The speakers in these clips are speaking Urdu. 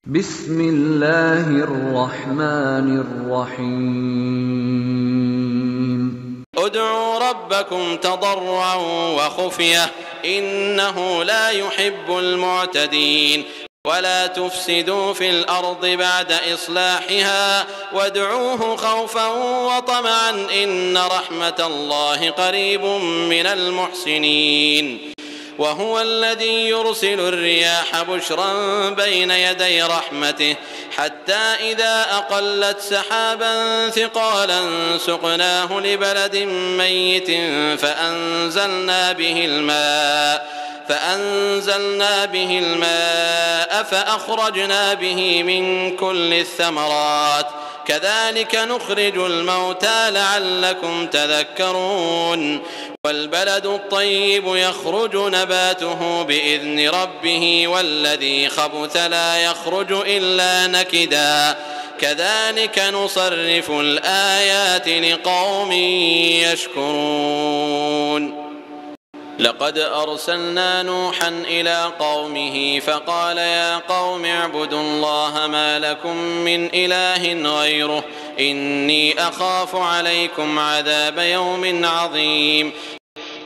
بسم اللہ الرحمن الرحیم ادعوا ربكم تضرعا وخفية إنه لا يحب المعتدين ولا تفسدوا في الأرض بعد إصلاحها وادعوه خوفا وطمعا إن رحمة الله قريب من المحسنين وهو الذي يرسل الرياح بشرا بين يدي رحمته حتى إذا أقلت سحابا ثقالا سقناه لبلد ميت فأنزلنا به الماء فأخرجنا به من كل الثمرات كذلك نخرج الموتى لعلكم تذكرون والبلد الطيب يخرج نباته بإذن ربه والذي خبث لا يخرج إلا نكدا كذلك نصرف الآيات لقوم يشكرون لقد أرسلنا نوحا إلى قومه فقال يا قوم اعبدوا الله ما لكم من إله غيره إني أخاف عليكم عذاب يوم عظيم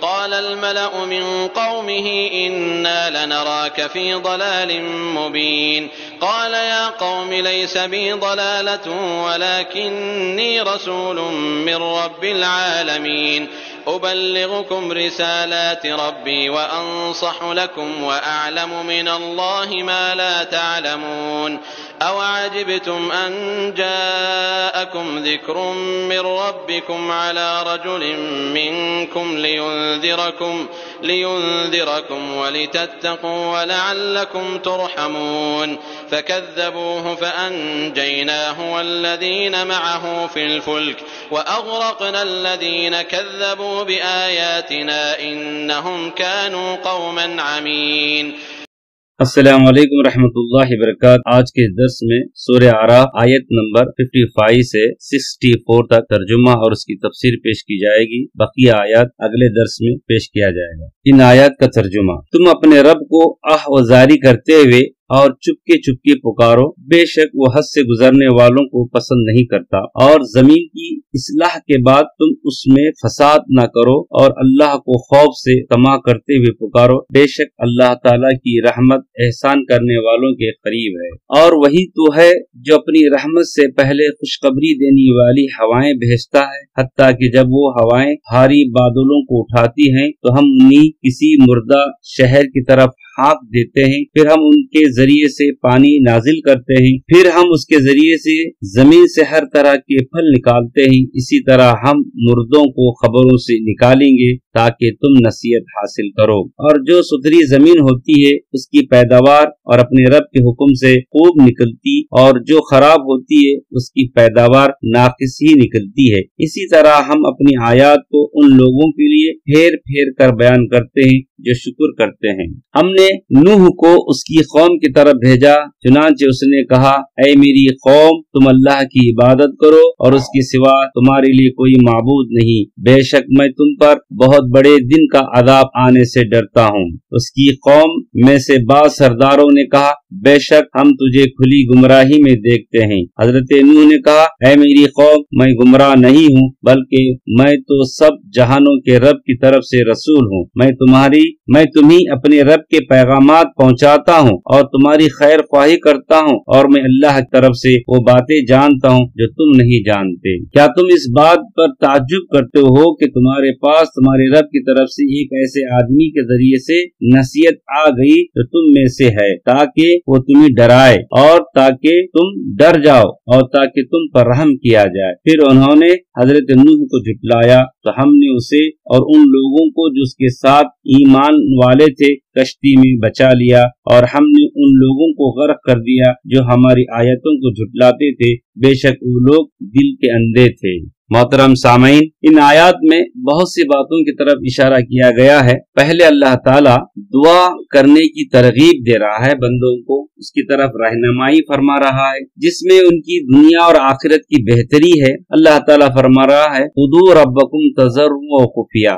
قال الملأ من قومه إنا لنراك في ضلال مبين قال يا قوم ليس بي ضلالة ولكني رسول من رب العالمين أبلغكم رسالات ربي وأنصح لكم وأعلم من الله ما لا تعلمون أوعجبتم أن جاءكم ذكر من ربكم على رجل منكم لينذركم ولتتقوا ولعلكم ترحمون فكذبوه فأنجيناه والذين معه في الفلك وأغرقنا الذين كذبوا بآياتنا إنهم كانوا قوما عمين. السلام علیکم ورحمۃ اللہ وبرکاتہ. آج کے درس میں سورہ اعراف آیت نمبر 55 سے 64 تک ترجمہ اور اس کی تفسیر پیش کی جائے گی. بقیہ آیات اگلے درس میں پیش کیا جائے گا. ان آیات کا ترجمہ: تم اپنے رب کو آہ و زاری کرتے ہوئے اور چپکے چپکے پکارو، بے شک وہ حد سے گزرنے والوں کو پسند نہیں کرتا، اور زمین کی اصلاح کے بعد تم اس میں فساد نہ کرو اور اللہ کو خوف سے طمع کرتے ہوئے پکارو، بے شک اللہ تعالیٰ کی رحمت احسان کرنے والوں کے قریب ہے. اور وہی تو ہے جو اپنی رحمت سے پہلے خوشخبری دینے والی ہوائیں بھیجتا ہے، حتیٰ کہ جب وہ ہوائیں بھاری بادلوں کو اٹھاتی ہیں تو ہم انہیں کسی مردہ شہر کی طرف ہانک دیتے ہیں، پھر ہم ان کے ذریعے سے پانی نازل کرتے ہیں، پھر ہم اس کے ذریعے سے زمین سے ہر طرح کے پھل نکالتے ہیں. اسی طرح ہم مردوں کو خبروں سے نکالیں گے تاکہ تم نصیحت حاصل کرو. اور جو ستھری زمین ہوتی ہے اس کی پیداوار اور اپنے رب کے حکم سے خوب نکلتی، اور جو خراب ہوتی ہے اس کی پیداوار ناقص ہی نکلتی ہے. اسی طرح ہم اپنی آیات کو ان لوگوں کے لیے پھیر پھیر کر بیان کرتے ہیں جو شکر کرتے ہیں. ہم نے نوح کو اس کی قوم کی طرف بھیجا، چنانچہ اس نے کہا، اے میری قوم، تم اللہ کی عبادت کرو اور اس کے سوا تمہارے لیے کوئی معبود نہیں. بے شک میں تم پر بہت بڑے دن کا عذاب آنے سے ڈرتا ہوں. اس کی قوم میں سے بعض سرداروں نے کہا، بے شک ہم تجھے کھلی گمراہی میں دیکھتے ہیں. حضرت نوح نے کہا، اے میری قوم، میں گمراہ نہیں ہوں، بلکہ میں تو سب جہانوں کے رب کی طرف سے رسول ہوں. میں تمہیں اپنے رب کے پیغامات پہنچاتا ہوں اور تمہاری خیر خواہی کرتا ہوں، اور میں اللہ کی طرف سے وہ باتیں جانتا ہوں جو تم نہیں جانتے. کیا تم اس بات پر تعجب کرتے ہو کہ تمہارے پاس تمہارے رب کی طرف سے ایک ایسے آدمی کے ذریعے سے نصیحت آ گئی جو تم میں سے ہے، تاکہ وہ تمہیں ڈرائے اور تاکہ تم ڈر جاؤ اور تاکہ تم پر رحم کیا جائے. پھر انہوں نے حضرت نوح کو جھٹلایا تو ہم نے اسے اور ان لوگوں کو جو اس کے ساتھ ایمان والے تھے کشتی میں بچا لیا، اور ہم نے ان لوگوں کو غرق کر دیا جو ہماری آیتوں کو جھٹلاتے تھے. بے شک وہ لوگ دل کے اندھے تھے. محترم سامعین، ان آیات میں بہت سی باتوں کی طرف اشارہ کیا گیا ہے. پہلے اللہ تعالیٰ دعا کرنے کی ترغیب دے رہا ہے، بندوں کو اس کی طرف رہنمائی فرما رہا ہے جس میں ان کی دنیا اور آخرت کی بہتری ہے. اللہ تعالیٰ فرما رہا ہے، خُذُوا رَبَّكُمْ تَضَرُّعًا وَخُفْيًا،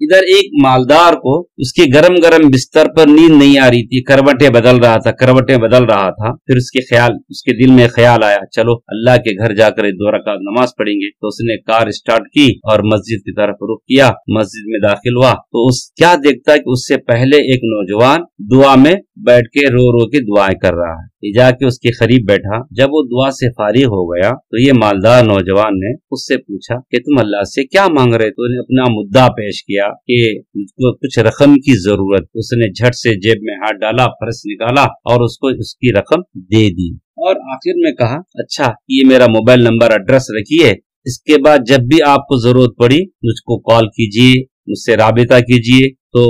ادھر ایک مالدار کو اس کے گرم گرم بستر پر نیند نہیں آ رہی تھی، کروٹیں بدل رہا تھا، پھر اس کے دل میں خیال آیا چلو اللہ کے گھر جا کر 2 رکعت نماز پڑھیں گے، تو اس نے کار اسٹارٹ کی اور مسجد کی طرف رخ کیا۔ مسجد میں داخل ہوا تو کیا دیکھتا کہ اس سے پہلے ایک نوجوان دعا میں بیٹھ کے رو رو کے دعائیں کر رہا ہے۔ جا کے اس کے قریب بیٹھا، جب وہ دعا سے فارغ ہو گیا تو یہ مالدار نوجوان نے اس سے پوچھا کہ تم اللہ سے کیا مانگ رہے؟ تو نے اپنا مدعا پیش کیا کہ مجھ کو کچھ رقم کی ضرورت۔ اس نے جھٹ سے جیب میں ہاتھ ڈالا، پرس نکالا اور اس کو اس کی رقم دے دی، اور آخر میں کہا اچھا یہ میرا موبائل نمبر ایڈریس رکھیے، اس کے بعد جب بھی آپ کو ضرورت پڑی مجھ کو کال کیجیے، مجھ سے رابطہ کیجیے۔ تو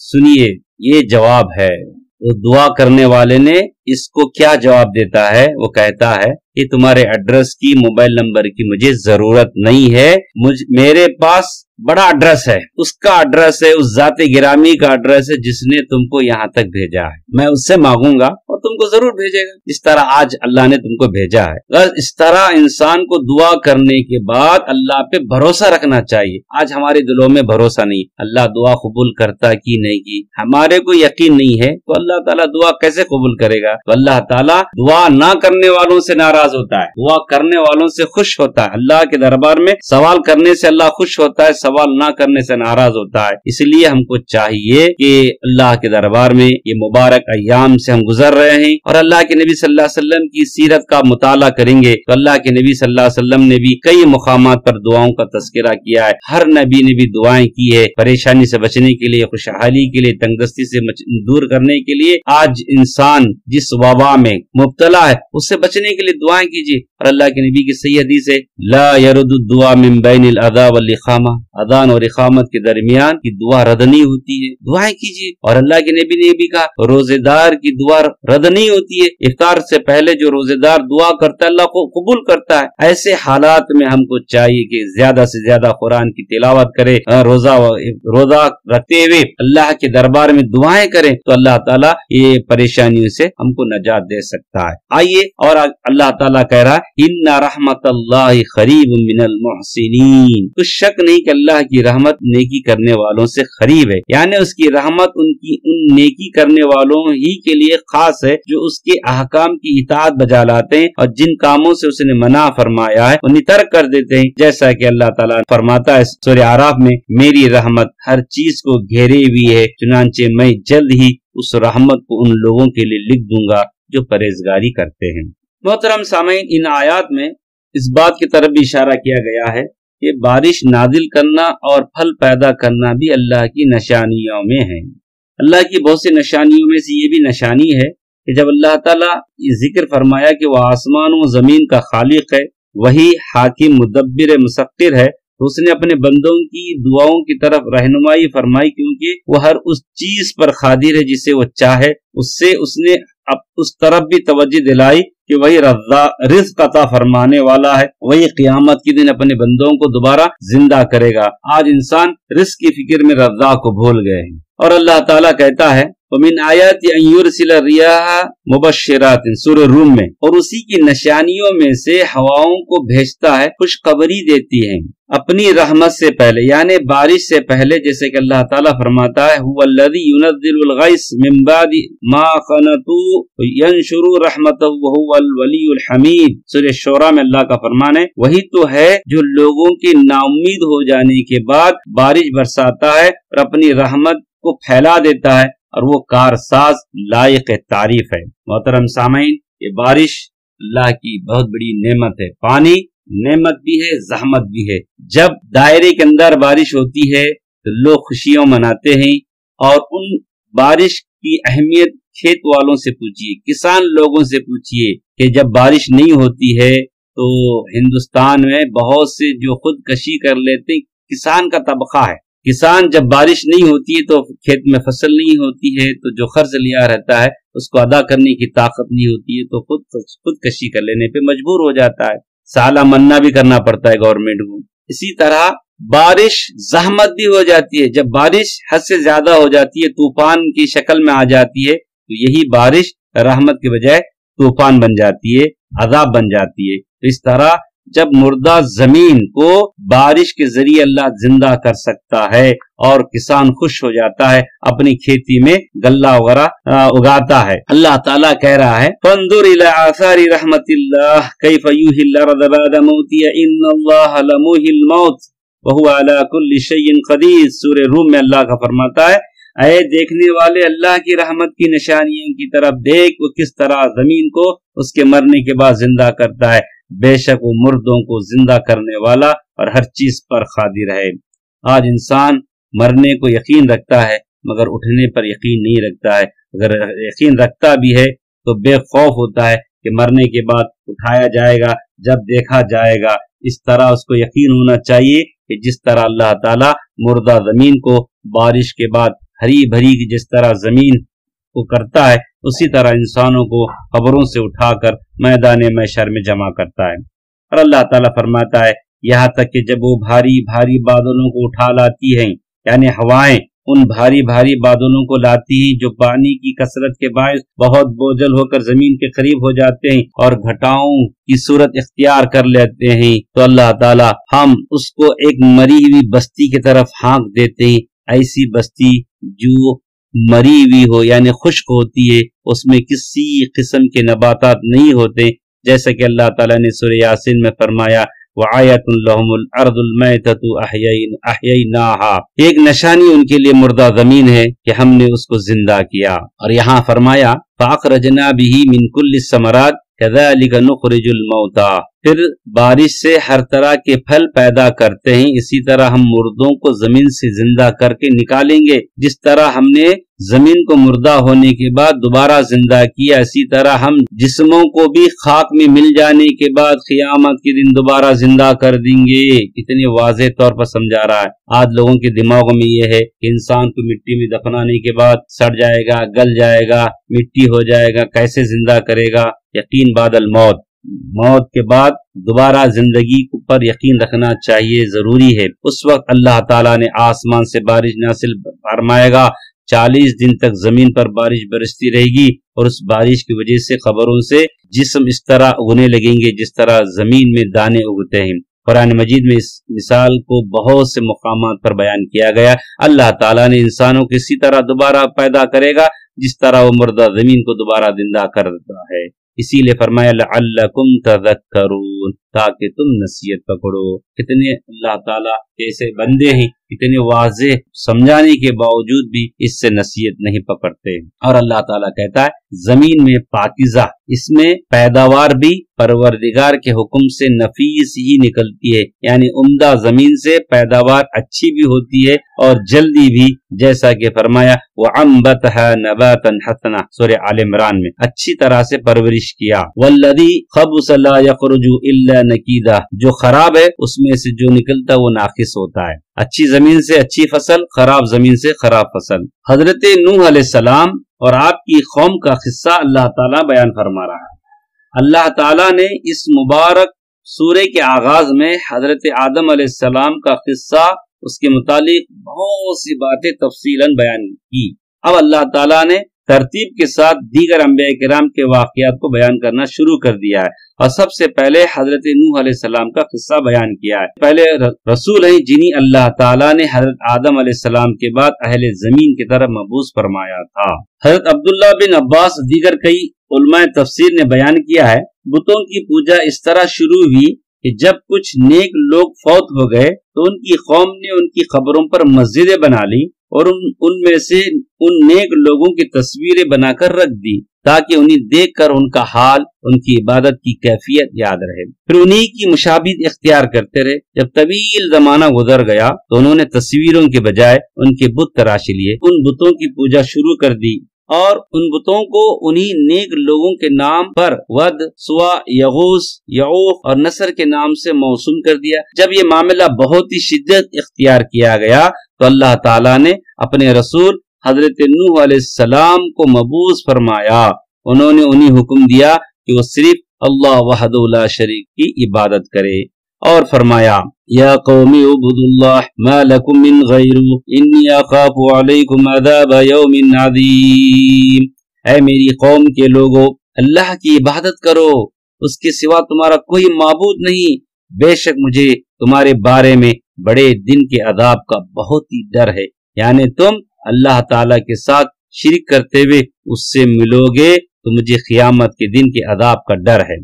سنیے یہ جواب ہے، وہ دعا کرنے والے نے اس کو کیا جواب دیتا ہے؟ وہ کہتا ہے کہ تمہارے ایڈریس کی، موبائل نمبر کی مجھے ضرورت نہیں ہے، میرے پاس بڑا ایڈریس ہے، اس کا ایڈریس ہے، اس ذات گرامی کا ایڈریس ہے جس نے تم کو یہاں تک بھیجا ہے، میں اس سے مانگوں گا اور تم کو ضرور بھیجے گا، جس طرح آج اللہ نے تم کو بھیجا ہے۔ اس طرح انسان کو دعا کرنے کے بعد اللہ پہ بھروسہ رکھنا چاہیے۔ آج ہمارے دلوں میں بھروسہ نہیں، اللہ دعا قبول کرتا کی نہیں کی، ہمارے کو یقین نہیں ہے تو اللہ تعالیٰ دعا کیسے قبول کرے گا؟ تو اللہ تعالیٰ دعا نہ کرنے والوں سے ناراض ہوتا ہے، دعا کرنے والوں سے خوش ہوتا ہے۔ اللہ کے دربار میں سوال کرنے سے اللہ خوش ہوتا ہے، سوال نہ کرنے سے ناراض ہوتا ہے۔ اس لیے ہم کو چاہیے کہ اللہ کے دربار میں یہ مبارک ایام سے ہم گزر رہے ہیں اور اللہ کے نبی صلی اللہ علیہ وسلم کی سیرت کا مطالعہ کریں گے تو اللہ کے نبی صلی اللہ علیہ وسلم نے بھی کئی مقامات پر دعاؤں کا تذکرہ کیا ہے، ہر نبی نے بھی دعائیں کی ہے، پریشانی سے بچنے کے لیے، خوشحالی کے لیے، تنگ دستی سے دور کرنے کے لیے۔ آج انسان جس وبا میں مبتلا ہے اس سے بچنے کے لیے دعائیں کیجیے، اور اللہ کے نبی کی صحیح حدیث ہے لا يرد الدعاء من بین الاذان والاقامہ، اذان اور اقامت کے درمیان کی دعا رد نہیں ہوتی ہے، دعائیں کیجیے۔ اور اللہ کے نبی نے بھی کہا روزے دار کی دعا رد نہیں ہوتی ہے، افطار سے پہلے جو روزے دار دعا کرتا ہے اللہ کو قبول کرتا ہے۔ ایسے حالات میں ہم کو چاہیے کہ زیادہ سے زیادہ قرآن کی تلاوت کرے، روزہ رکھتے ہوئے اللہ کے دربار میں دعائیں کریں تو اللہ تعالیٰ یہ پریشانیوں سے ہم کو نجات دے سکتا ہے۔ آئیے، اور اللہ تعالیٰ کہہ رہا ہے ان رحمت اللہ قریب من المحسنین، کچھ شک نہیں کہ اللہ کی رحمت نیکی کرنے والوں سے قریب ہے، یعنی اس کی رحمت ان نیکی کرنے والوں ہی کے لیے خاص ہے جو اس کے احکام کی اطاعت بجا لاتے ہیں اور جن کاموں سے اس نے منع فرمایا ہے انہیں ترک کر دیتے ہیں، جیسا کہ اللہ تعالیٰ فرماتا ہے سورہ اعراف میں میری رحمت ہر چیز کو گھیرے ہوئی ہے، چنانچہ میں جلد ہی اس رحمت کو ان لوگوں کے لیے لکھ دوں گا جو پرہیزگاری کرتے ہیں۔ محترم سامعین، ان آیات میں اس بات کی طرف بھی اشارہ کیا گیا ہے کہ بارش نازل کرنا اور پھل پیدا کرنا بھی اللہ کی نشانیوں میں ہے۔ اللہ کی بہت سی نشانیوں میں سے یہ بھی نشانی ہے کہ جب اللہ تعالیٰ یہ ذکر فرمایا کہ وہ آسمان و زمین کا خالق ہے، وہی حاکم مدبر مسخر ہے، تو اس نے اپنے بندوں کی دعاؤں کی طرف رہنمائی فرمائی، کیونکہ وہ ہر اس چیز پر قادر ہے جسے وہ چاہے، اس نے اس طرف بھی توجہ دلائی کہ وہی رزق عطا فرمانے والا ہے، وہی قیامت کے دن اپنے بندوں کو دوبارہ زندہ کرے گا۔ آج انسان رزق کی فکر میں رزاق کو بھول گئے ہیں، اور اللہ تعالیٰ کہتا ہے وَمِنْ آیَاتِ أَن يُرْسِلَ الرِّيَاحَ مُبَشِّرَاتٍ سورہ روم میں، اور اسی کی نشانیوں میں سے ہواؤں کو بھیجتا ہے، خوشخبری دیتی ہے اپنی رحمت سے پہلے، یعنی بارش سے پہلے، جیسے کہ اللہ تعالیٰ فرماتا ہے هُوَ الَّذِي يُنَزِّلُ الْغَيْثَ مِن بَعْدِ مَا قَنَطُوا وَيَنشُرُ رَحْمَتَهُ وَهُوَ الْوَلِيُّ الْحَمِيدُ سورہ شعراء میں اللہ کا فرمان ہے وہی تو ہے جو لوگوں کی ناامید ہو جانے کے بعد بارش برساتا ہے اور اپنی رحمت کو پھیلا دیتا ہے، اور وہ کارساز لائق تعریف ہے۔ محترم سامعین، یہ بارش اللہ کی بہت بڑی نعمت ہے۔ پانی نعمت بھی ہے، زحمت بھی ہے۔ جب دائرے کے اندر بارش ہوتی ہے تو لوگ خوشیاں مناتے ہیں، اور ان بارش کی اہمیت کھیت والوں سے پوچھیے، کسان لوگوں سے پوچھیے کہ جب بارش نہیں ہوتی ہے تو ہندوستان میں بہت سے جو خودکشی کر لیتے ہیں، کسان کا طبقہ ہے۔ کسان جب بارش نہیں ہوتی ہے تو کھیت میں فصل نہیں ہوتی ہے، تو جو قرض لیا رہتا ہے اس کو ادا کرنے کی طاقت نہیں ہوتی ہے، تو خودکشی کر لینے پہ مجبور ہو جاتا ہے، سالہ منا بھی کرنا پڑتا ہے گورنمنٹ کو۔ اسی طرح بارش زحمت بھی ہو جاتی ہے، جب بارش حد سے زیادہ ہو جاتی ہے، طوفان کی شکل میں آ جاتی ہے، تو یہی بارش رحمت کے بجائے طوفان بن جاتی ہے، عذاب بن جاتی ہے۔ تو اس طرح جب مردہ زمین کو بارش کے ذریعے اللہ زندہ کر سکتا ہے اور کسان خوش ہو جاتا ہے، اپنی کھیتی میں غلہ وغیرہ اگاتا ہے۔ اللہ تعالیٰ کہہ رہا ہے فانظر الی آثار رحمت اللہ کیف یحیی الارض بعد موتها ان اللہ لمحیی الموت وهو علی کل شیء قدیر۔ سورہ روم میں اللہ کا فرماتا ہے اے دیکھنے والے اللہ کی رحمت کی نشانیوں کی طرف دیکھ، وہ کس طرح زمین کو اس کے مرنے کے بعد زندہ کرتا ہے، بے شک وہ مردوں کو زندہ کرنے والا اور ہر چیز پر قادر ہے۔ آج انسان مرنے کو یقین رکھتا ہے مگر اٹھنے پر یقین نہیں رکھتا ہے، اگر یقین رکھتا بھی ہے تو بے خوف ہوتا ہے کہ مرنے کے بعد اٹھایا جائے گا، جب دیکھا جائے گا۔ اس طرح اس کو یقین ہونا چاہیے کہ جس طرح اللہ تعالیٰ مردہ زمین کو بارش کے بعد ہری بھری جس طرح زمین کو کرتا ہے، اسی طرح انسانوں کو قبروں سے اٹھا کر میدان محشر میں جمع کرتا ہے۔ اور اللہ تعالیٰ فرماتا ہے یہاں تک کہ جب وہ بھاری بھاری بادلوں کو اٹھا لاتی ہیں، یعنی ہوائیں ان بھاری بھاری بادلوں کو لاتی ہیں جو پانی کی کثرت کے باعث بہت بوجھل ہو کر زمین کے قریب ہو جاتے ہیں اور گھٹاؤں کی صورت اختیار کر لیتے ہیں، تو اللہ تعالیٰ ہم اس کو ایک مری ہوئی بستی کی طرف ہانک دیتے ہیں۔ ایسی بستی جو مری ہوئی ہو یعنی خشک ہوتی ہے، اس میں کسی قسم کے نباتات نہیں ہوتے، جیسا کہ اللہ تعالیٰ نے سورہ یاسین میں فرمایا وَآیَةٌ لَهُمُ الْأَرْضُ الْمَيْتَةُ أَحْیَيْنَاهَا، ایک نشانی ان کے لیے مردہ زمین ہے کہ ہم نے اس کو زندہ کیا۔ اور یہاں فرمایا فَأَخْرَجْنَا بِهِ مِنْ كُلِّ الثَّمَرَاتِ كَذَلِكَ نُخْرِجُ الْمَوْتَىٰ، پھر بارش سے ہر طرح کے پھل پیدا کرتے ہیں، اسی طرح ہم مردوں کو زمین سے زندہ کر کے نکالیں گے۔ جس طرح ہم نے زمین کو مردہ ہونے کے بعد دوبارہ زندہ کیا، اسی طرح ہم جسموں کو بھی خاک میں مل جانے کے بعد قیامت کے دن دوبارہ زندہ کر دیں گے۔ کتنے واضح طور پر سمجھا رہا ہے۔ آج لوگوں کے دماغوں میں یہ ہے کہ انسان کو مٹی میں دفنانے کے بعد سڑ جائے گا، گل جائے گا، مٹی ہو جائے گا، کیسے زندہ کرے گا؟ یقین بعد الموت، موت کے بعد دوبارہ زندگی پر یقین رکھنا چاہیے، ضروری ہے۔ اس وقت اللہ تعالیٰ نے آسمان سے بارش نازل فرمائے گا، 40 دن تک زمین پر بارش برستی رہے گی، اور اس بارش کی وجہ سے قبروں سے جسم اس طرح اگنے لگیں گے جس طرح زمین میں دانے اگتے ہیں۔ قرآن مجید میں اس مثال کو بہت سے مقامات پر بیان کیا گیا۔ اللہ تعالیٰ نے انسانوں کو اسی طرح دوبارہ پیدا کرے گا جس طرح وہ مردہ زمین کو دوبارہ زندہ کرتا ہے۔ اسی لیے فرمایا لعلکم تذکرون، تاکہ تم نصیحت پکڑو۔ کتنے اللہ تعالیٰ کیسے بندے ہیں، اتنے واضح سمجھانے کے باوجود بھی اس سے نصیحت نہیں پکڑتے۔ اور اللہ تعالیٰ کہتا ہے زمین میں پاکیزہ، اس میں پیداوار بھی پروردگار کے حکم سے نفیس ہی نکلتی ہے، یعنی عمدہ زمین سے پیداوار اچھی بھی ہوتی ہے اور جلدی بھی، جیسا کہ فرمایا وَأَنبَتَهَا نَبَاتًا حَسَنًا، سورہ آل عمران میں، اچھی طرح سے پرورش کیا۔ وَالَّذِي خَبُثَ لَا يَخْرُجُ إِلَّا نَكِيدًا، جو خراب ہے اس میں سے جو نکلتا وہ ناقص ہوتا ہے۔ اچھی زمین سے اچھی فصل، خراب زمین سے خراب فصل۔ حضرت نوح علیہ السلام اور آپ کی قوم کا قصہ اللہ تعالیٰ بیان فرما رہا ہے۔ اللہ تعالیٰ نے اس مبارک سورے کے آغاز میں حضرت آدم علیہ السلام کا قصہ، اس کے متعلق بہت سی باتیں تفصیلاً بیان کی۔ اب اللہ تعالیٰ نے ترتیب کے ساتھ دیگر انبیاء کرام کے واقعات کو بیان کرنا شروع کر دیا ہے، اور سب سے پہلے حضرت نوح علیہ السلام کا قصہ بیان کیا ہے۔ پہلے رسول ہیں جنہیں اللہ تعالیٰ نے حضرت آدم علیہ السلام کے بعد اہل زمین کی طرف مبعوث فرمایا تھا۔ حضرت عبداللہ بن عباس دیگر کئی علماء تفسیر نے بیان کیا ہے بتوں کی پوجا اس طرح شروع ہوئی کہ جب کچھ نیک لوگ فوت ہو گئے تو ان کی قوم نے ان کی قبروں پر مسجدیں بنا لی اور ان میں سے ان نیک لوگوں کی تصویریں بنا کر رکھ دی تاکہ انہیں دیکھ کر ان کا حال، ان کی عبادت کی کیفیت یاد رہے۔ پھر انہی کی مشابہت اختیار کرتے رہے۔ جب طویل زمانہ گزر گیا تو انہوں نے تصویروں کے بجائے ان کے بت تراش لیے، ان بتوں کی پوجا شروع کر دی اور ان بتوں کو انہی نیک لوگوں کے نام پر ود، سوا، یغوث، یعوق اور نصر کے نام سے موسوم کر دیا۔ جب یہ معاملہ بہت ہی شدت اختیار کیا گیا تو اللہ تعالیٰ نے اپنے رسول حضرت نوح علیہ السلام کو مبعوث فرمایا۔ انہوں نے انہیں حکم دیا کہ وہ صرف اللہ وحدہ لا شریک کی عبادت کرے، اور فرمایا یا قوم اعبدوا اللہ ما لکم من غیرہ انی اخاف علیکم عذاب یوم عظیم۔ اے میری قوم کے لوگو، اللہ کی عبادت کرو، اس کے سوا تمہارا کوئی معبود نہیں، بے شک مجھے تمہارے بارے میں بڑے دن کے عذاب کا بہت ہی ڈر ہے، یعنی تم اللہ تعالیٰ کے ساتھ شرک کرتے ہوئے اس سے ملو گے تو مجھے قیامت کے دن کے عذاب کا ڈر ہے۔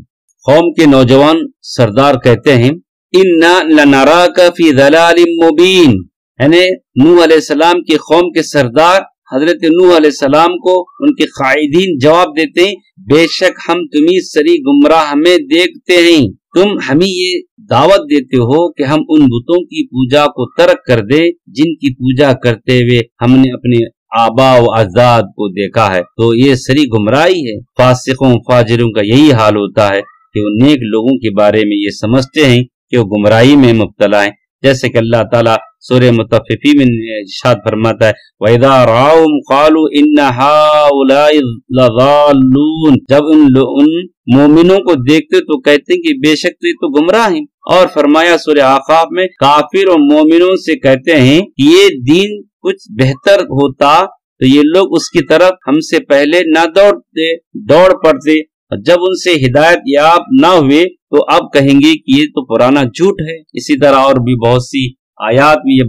قوم کے نوجوان سردار کہتے ہیں اِنَّا لَنَرَاكَ فِي ضَلَالٍ مُبِينٍ، یعنی نوح علیہ السلام کی قوم کے سردار حضرت نوح علیہ السلام کو ان کے قائدین جواب دیتے ہیں بے شک ہم تمہیں سری گمراہ میں دیکھتے ہیں، تم ہمیں یہ دعوت دیتے ہو کہ ہم ان بتوں کی پوجا کو ترک کر دیں جن کی پوجا کرتے ہوئے ہم نے اپنے آبا و اجداد کو دیکھا ہے، تو یہ سری گمراہی ہے۔ فاسقوں فاجروں کا یہی حال ہوتا ہے کہ وہ نیک لوگوں کے بارے میں یہ سمجھتے ہیں کہ وہ گمراہی میں مبتلا ہیں، جیسے کہ اللہ تعالیٰ سورہ مطففین میں ارشاد فرماتا ہے وَإِذَا رَأَوْهُمْ قَالُوا إِنَّ هَؤُلَاءِ لَضَالُّونَ، جب ان مومنوں کو دیکھتے تو کہتے ہیں کہ بے شک تو یہ تو گمراہ ہیں۔ اور فرمایا سورہ اعقاف میں کافر اور مومنوں سے کہتے ہیں کہ یہ دین کچھ بہتر ہوتا تو یہ لوگ اس کی طرف ہم سے پہلے نہ دوڑ پڑتے، اور جب ان سے ہدایت یاب نہ ہوئے تو اب کہیں گے کہ یہ تو پرانا جھوٹ ہے۔ اسی طرح اور بھی بہت سی آیات میں یہ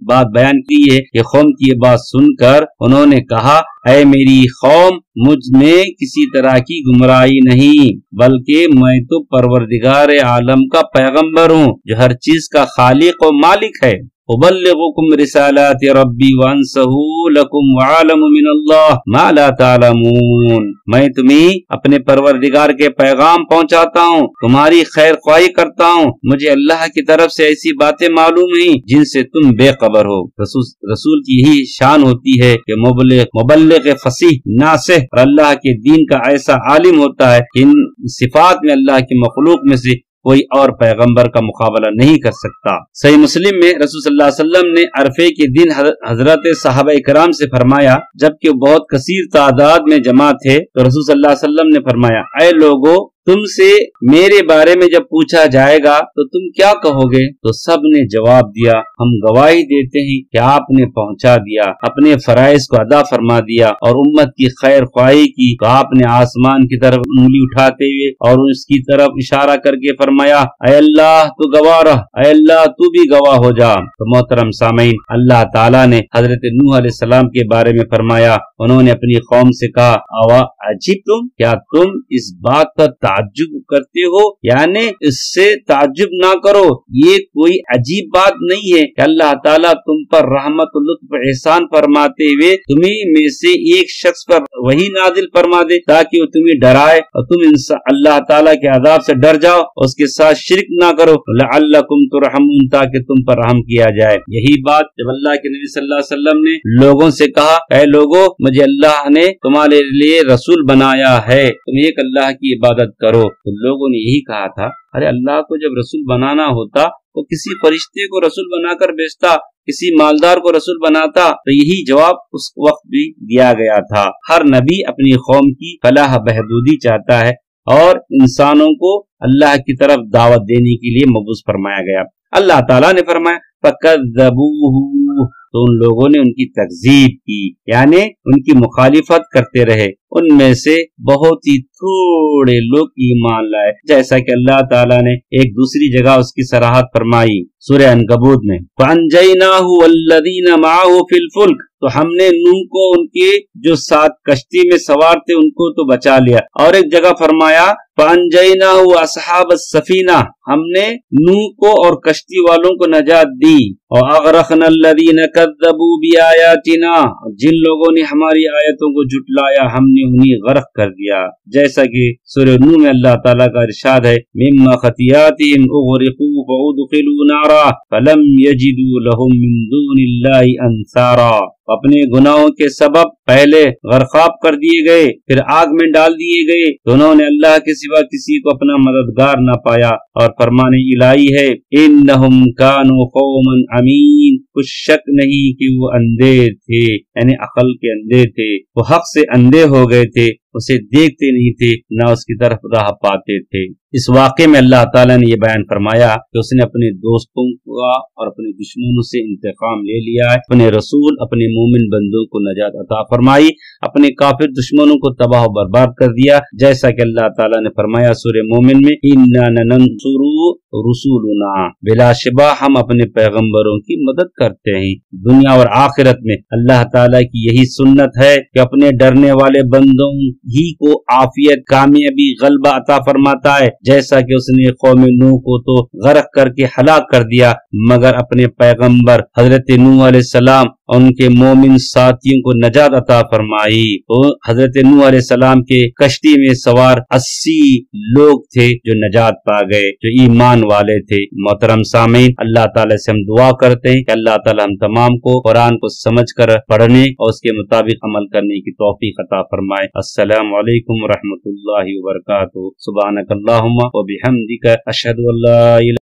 بات بیان کی ہے کہ قوم کی یہ بات سن کر انہوں نے کہا اے میری قوم مجھ میں کسی طرح کی گمراہی نہیں، بلکہ میں تو پروردگار عالم کا پیغمبر ہوں جو ہر چیز کا خالق و مالک ہے۔ ابلغکم رسالات ربی وانصح لکم وعلم من اللہ ما لا تعلمون، میں تمہیں اپنے پروردگار کے پیغام پہنچاتا ہوں، تمہاری خیر خواہی کرتا ہوں، مجھے اللہ کی طرف سے ایسی باتیں معلوم ہیں جن سے تم بے خبر ہو۔ رسول کی یہی شان ہوتی ہے کہ مبلغ فصیح ناصح، اور اللہ کے دین کا ایسا عالم ہوتا ہے کہ ان صفات میں اللہ کے مخلوق میں سے کوئی اور پیغمبر کا مقابلہ نہیں کر سکتا۔ صحیح مسلم میں رسول صلی اللہ علیہ وسلم نے عرفے کے دن حضرت صحابہ کرام سے فرمایا جبکہ وہ بہت کثیر تعداد میں جمع تھے تو رسول صلی اللہ علیہ وسلم نے فرمایا اے لوگو تم سے میرے بارے میں جب پوچھا جائے گا تو تم کیا کہو گے؟ تو سب نے جواب دیا ہم گواہی دیتے ہیں کہ آپ نے پہنچا دیا، اپنے فرائض کو ادا فرما دیا اور امت کی خیر خواہی کی، تو آپ نے آسمان کی طرف انگلی اٹھاتے ہوئے اور اس کی طرف اشارہ کر کے فرمایا اے اللہ تو گواہ رہ، اے اللہ تو بھی گواہ ہو جا۔ تو محترم سامعین، اللہ تعالیٰ نے حضرت نوح علیہ السلام کے بارے میں فرمایا انہوں نے اپنی قوم سے کہا اوا عجبتم، کیا تم اس بات کا تعجب کرتے ہو؟ یعنی اس سے تعجب نہ کرو، یہ کوئی عجیب بات نہیں ہے کہ اللہ تعالیٰ تم پر رحمت و لطف احسان فرماتے ہوئے تمہیں میں سے ایک شخص پر وہی نازل فرما دے تاکہ وہ تمہیں ڈرائے اور تم اللہ تعالیٰ کے عذاب سے ڈر جاؤ، اس کے ساتھ شرک نہ کرو، لعلکم ترحمون، تاکہ تم پر رحم کیا جائے۔ یہی بات جب اللہ کے نبی صلی اللہ علیہ وسلم نے لوگوں سے کہا اے لوگوں مجھے اللہ نے تمہارے لیے رسول بنایا ہے، تم ایک اللہ کی عبادت کرو، تو لوگوں نے یہی کہا تھا ارے اللہ کو جب رسول بنانا ہوتا تو کسی فرشتے کو رسول بنا کر بھیجتا، کسی مالدار کو رسول بناتا، تو یہی جواب اس وقت بھی دیا گیا تھا۔ ہر نبی اپنی قوم کی فلاح بہبودی چاہتا ہے اور انسانوں کو اللہ کی طرف دعوت دینے کے لیے مبعوث فرمایا گیا۔ اللہ تعالیٰ نے فرمایا فَكَذَّبُوهُ، تو ان لوگوں نے ان کی تکذیب کی، یعنی ان کی مخالفت کرتے رہے، ان میں سے بہت ہی تھوڑے لوگ ایمان لائے، جیسا کہ اللہ تعالیٰ نے ایک دوسری جگہ اس کی صراحت فرمائی سورہ عنکبوت میں فَأَنْجَيْنَاهُ وَالَّذِينَ مَعَهُ فِي الْفُلْكِ، تو ہم نے نوح کو ان کے جو ساتھ کشتی میں سوار تھے ان کو تو بچا لیا، اور ایک جگہ فرمایا فَأَنْجَيْنَاهُ وَأَصْحَابَ السَّفِينَةِ، ہم نے نوح کو اور کشتی والوں کو نجات دی، اور اغرقنا الذین کذبوا بآیاتنا، جن لوگوں نے ہماری آیتوں کو جھٹلایا ہم نے انہیں غرق کر دیا، جیسا کہ سورہ نوح میں اللہ تعالیٰ کا ارشاد ہے مما خطیاتہم اغرقوا فادخلوا نارا فلم یجدوا لهم من دون اللہ انصارا، اپنے گناہوں کے سبب پہلے غرقاب کر دیے گئے پھر آگ میں ڈال دیے گئے تو انہوں نے اللہ کے سوا کسی کو اپنا مددگار نہ پایا۔ اور فرمان الہی ہے انہم کانوا قوما عمین، کچھ شک نہیں کہ وہ اندھے تھے، یعنی عقل کے اندھے تھے، وہ حق سے اندھے ہو گئے تھے، اسے دیکھتے نہیں تھے نہ اس کی طرف راہ پاتے تھے۔ اس واقعے میں اللہ تعالیٰ نے یہ بیان فرمایا کہ اس نے اپنے دوستوں کا اور اپنے دشمنوں سے انتقام لے لیا ہے، اپنے رسول اپنے مومن بندوں کو نجات عطا فرمائی، اپنے کافر دشمنوں کو تباہ و برباد کر دیا، جیسا کہ اللہ تعالیٰ نے فرمایا سورہ مومن میں اِنَّا نَنْصُرُ رُسُولُنَا، بلا شبہ ہم اپنے پیغمبروں کی مدد کرتے ہیں۔ دنیا اور آخرت میں اللہ تعالیٰ کی یہی سنت ہے کہ اپنے ڈرنے والے بندوں ہی کو عافیت، کامیابی، غلبہ عطا فرماتا ہے، جیسا کہ اس نے قوم نوح کو تو غرق کر کے ہلاک کر دیا، مگر اپنے پیغمبر حضرت نوح علیہ السلام اور ان کے مومن ساتھیوں کو نجات عطا فرمائی۔ تو حضرت نوح علیہ السلام کے کشتی میں سوار 80 لوگ تھے جو نجات پا گئے، جو ایمان والے تھے۔ محترم سامعین، اللہ تعالیٰ سے ہم دعا کرتے ہیں کہ اللہ تعالیٰ ہم تمام کو قرآن کو سمجھ کر پڑھنے اور اس کے مطابق عمل کرنے کی توفیق عطا فرمائے۔ السلام علیکم ورحمۃ اللہ وبرکاتہ۔ سبحانک اللہم وبحمدک، اشہد ان لا الہ